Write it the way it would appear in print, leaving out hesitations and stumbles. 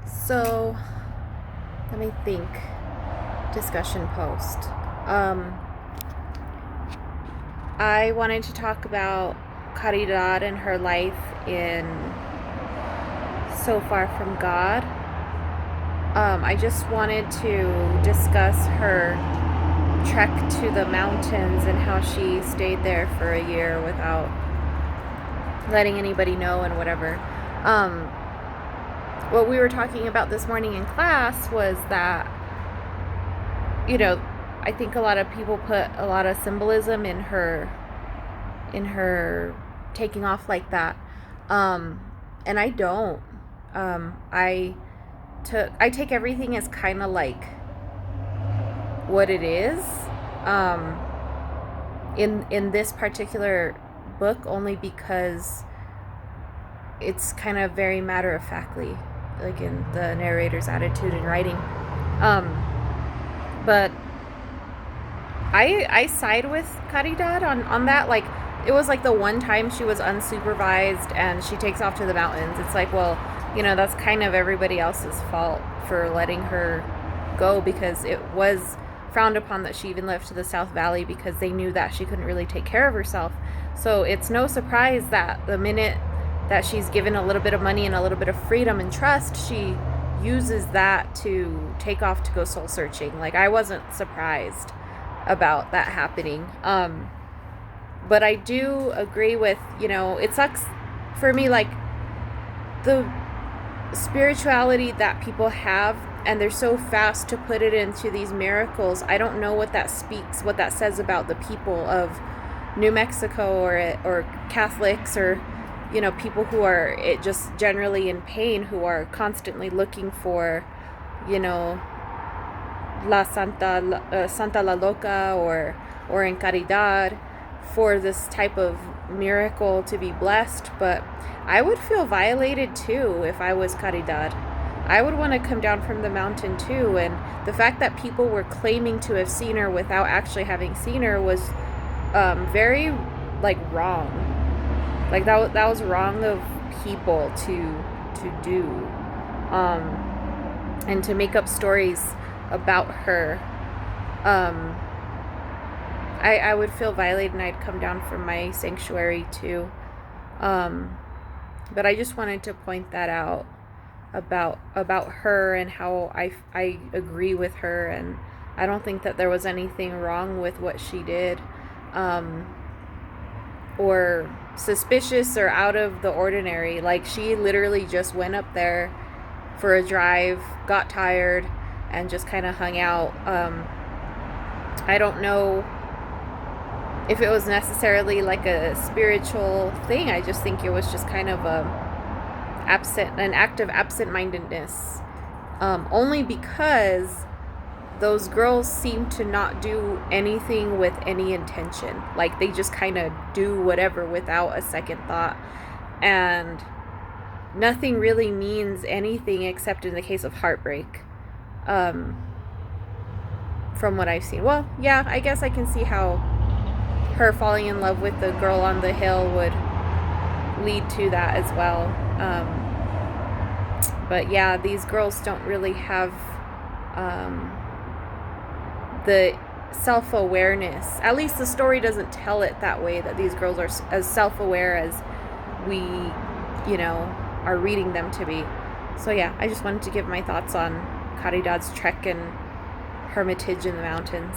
So, let me think. Discussion post. Um, I wanted to talk about Caridad and her life in So Far from God. I just wanted to discuss her trek to the mountains and how she stayed there for a year without letting anybody know and whatever. Um, what we were talking about this morning in class was that, you know, I think a lot of people put a lot of symbolism in her taking off like that. Um, and I don't. I take everything as kind of like what it is. Um, in this particular book, only because it's kind of very matter of factly, like in the narrator's attitude in writing. Um, but I side with Caridad on that. Like, it was like the one time she was unsupervised and she takes off to the mountains. It's like, well, that's kind of everybody else's fault for letting her go, because it was frowned upon that she even left to the South Valley because they knew that she couldn't really take care of herself. So it's no surprise that the minute that she's given a little bit of money and a little bit of freedom and trust, she uses that to take off to go soul searching. Like, I wasn't surprised about that happening. But I do agree with, it sucks for me, like, the spirituality that people have, and they're so fast to put it into these miracles. I don't know what that says about the people of New Mexico, or Catholics, or people who are just generally in pain, who are constantly looking for, Santa La Loca, or in Caridad, for this type of miracle to be blessed. But I would feel violated too if I was Caridad. I would want to come down from the mountain too, and the fact that people were claiming to have seen her without actually having seen her was very, like, wrong. Like, that was wrong of people to do, um, and to make up stories about her. Um, I would feel violated, and I'd come down from my sanctuary too. Um, but I just wanted to point that out about her, and how I agree with her, and I don't think that there was anything wrong with what she did, um, or suspicious or out of the ordinary. Like, she literally just went up there for a drive, got tired, and just kind of hung out. I don't know if it was necessarily like a spiritual thing. I just think it was just kind of an act of absent-mindedness, only because those girls seem to not do anything with any intention. Like, they just kind of do whatever without a second thought, and nothing really means anything except in the case of heartbreak, from what I've seen. Well, yeah, I guess I can see how her falling in love with the girl on the hill would lead to that as well. But yeah, these girls don't really have the self-awareness. At least the story doesn't tell it that way, that these girls are as self-aware as we, are reading them to be. So yeah, I just wanted to give my thoughts on Caridad's trek and Hermitage in the mountains.